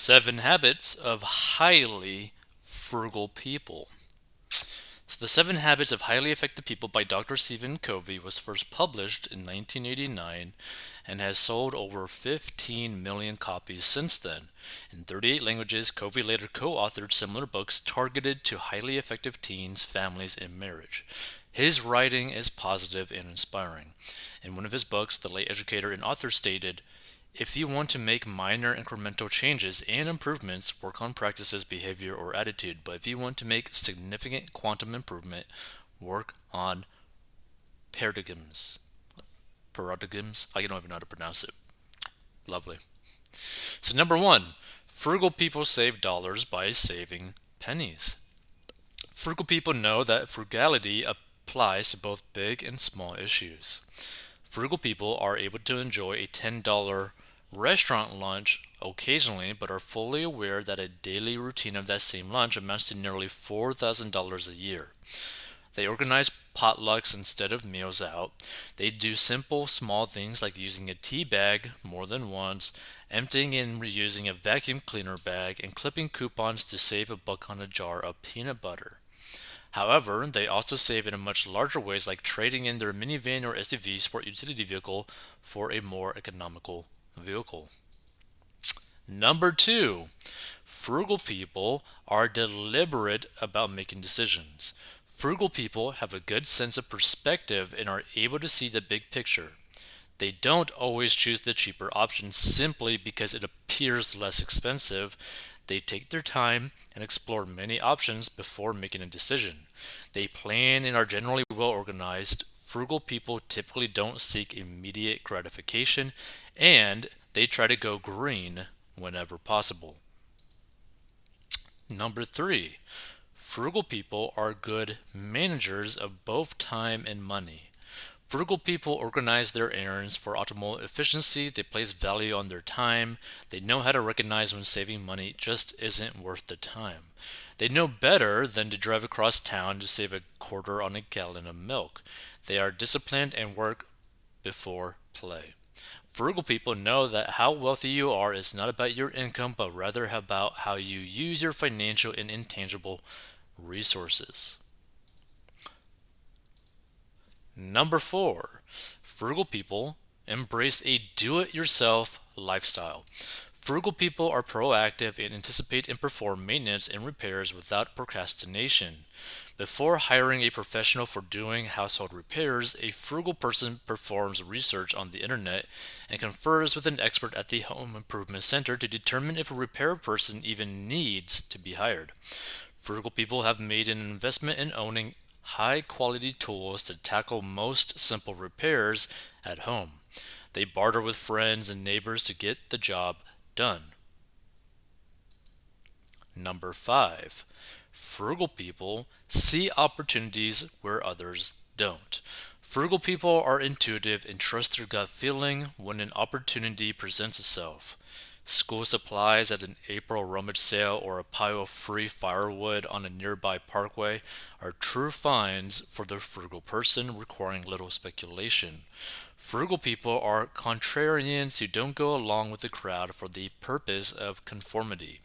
Seven Habits of Highly Frugal People. So, The Seven Habits of Highly Effective People by Dr. Stephen Covey was first published in 1989 and has sold over 15 million copies since then. In 38 languages, Covey later co authored similar books targeted to highly effective teens, families, and marriage. His writing is positive and inspiring. In one of his books, the late educator and author stated, if you want to make minor incremental changes and improvements, work on practices, behavior, or attitude. But if you want to make significant quantum improvement, work on paradigms. Paradigms? I don't even know how to pronounce it. Lovely. So, number one, frugal people save dollars by saving pennies. Frugal people know that frugality applies to both big and small issues. Frugal people are able to enjoy a $10 restaurant lunch occasionally, but are fully aware that a daily routine of that same lunch amounts to nearly $4,000 a year. They organize potlucks instead of meals out. They do simple, small things like using a tea bag more than once, emptying and reusing a vacuum cleaner bag, and clipping coupons to save a buck on a jar of peanut butter. However, they also save in a much larger ways like trading in their minivan or SUV sport utility vehicle for a more economical vehicle. Number two, frugal people are deliberate about making decisions. Frugal people have a good sense of perspective and are able to see the big picture. They don't always choose the cheaper option simply because it appears less expensive. They take their time and explore many options before making a decision. They plan and are generally well organized. Frugal people typically don't seek immediate gratification and they try to go green whenever possible. Number three, frugal people are good managers of both time and money. Frugal people organize their errands for optimal efficiency. They place value on their time. They know how to recognize when saving money just isn't worth the time. They know better than to drive across town to save a quarter on a gallon of milk. They are disciplined and work before play. Frugal people know that how wealthy you are is not about your income, but rather about how you use your financial and intangible resources. Number four, frugal people embrace a do it yourself lifestyle. Frugal people are proactive and anticipate and perform maintenance and repairs without procrastination. Before hiring a professional for doing household repairs, a frugal person performs research on the internet and confers with an expert at the home improvement center to determine if a repair person even needs to be hired. Frugal people have made an investment in owning high quality tools to tackle most simple repairs at home. They barter with friends and neighbors to get the job done. Number five, frugal people see opportunities where others don't. Frugal people are intuitive and trust their gut feeling when an opportunity presents itself. School supplies at an April rummage sale or a pile of free firewood on a nearby parkway are true finds for the frugal person, requiring little speculation. Frugal people are contrarians who don't go along with the crowd for the purpose of conformity.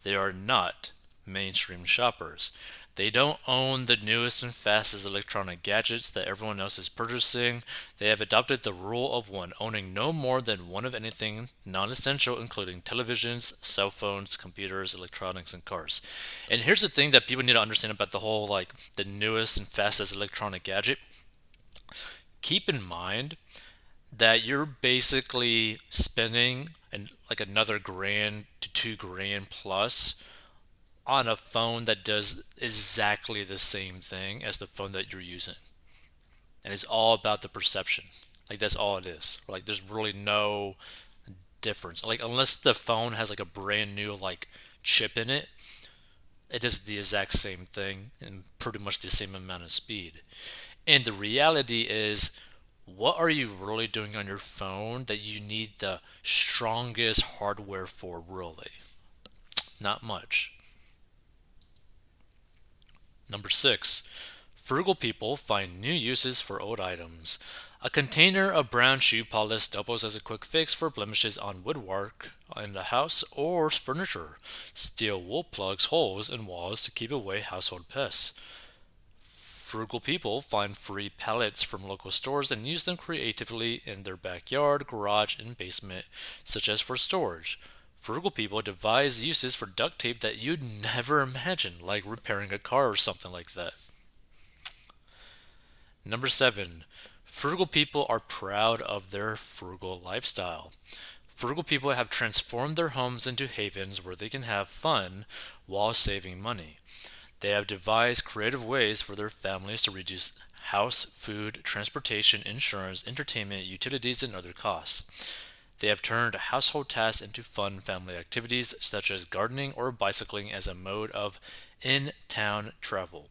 They are not mainstream shoppers. They don't own the newest and fastest electronic gadgets that everyone else is purchasing. They have adopted the rule of one, owning no more than one of anything non essential, including televisions, cell phones, computers, electronics, and cars. And here's the thing that people need to understand about the whole like the newest and fastest electronic gadget. Keep in mind that you're basically spending like another grand to 2 grand plus on a phone that does exactly the same thing as the phone that you're using. And it's all about the perception. Like that's all it is. Like there's really no difference. Like unless the phone has like a brand new like chip in it, it does the exact same thing and pretty much the same amount of speed. And the reality is, what are you really doing on your phone that you need the strongest hardware for, really? Not much. Number six, frugal people find new uses for old items. A container of brown shoe polish doubles as a quick fix for blemishes on woodwork in the house or furniture. Steel wool plugs holes in walls to keep away household pests. Frugal people find free pallets from local stores and use them creatively in their backyard, garage, and basement, such as for storage. Frugal people devise uses for duct tape that you'd never imagine, like repairing a car or something like that. Number 7. Frugal people are proud of their frugal lifestyle. Frugal people have transformed their homes into havens where they can have fun while saving money. They have devised creative ways for their families to reduce house, food, transportation, insurance, entertainment, utilities, and other costs. They have turned household tasks into fun family activities such as gardening or bicycling as a mode of in town travel.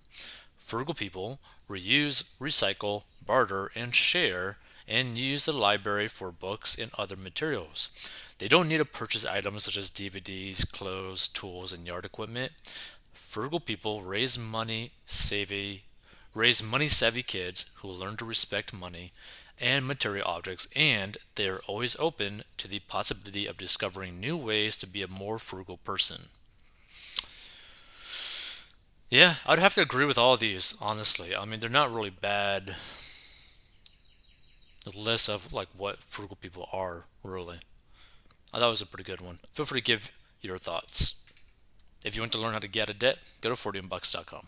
Frugal people reuse, recycle, barter, and share and use the library for books and other materials. They don't need to purchase items such as DVDs, clothes, tools, and yard equipment. Frugal people raise money savvy kids who learn to respect money and material objects, and they are always open to the possibility of discovering new ways to be a more frugal person. Yeah, I'd have to agree with all of these, honestly. I mean, they're not really bad lists of like what frugal people are, really. I thought it was a pretty good one. Feel free to give your thoughts. If you want to learn how to get out of debt, go to 40bucks.com.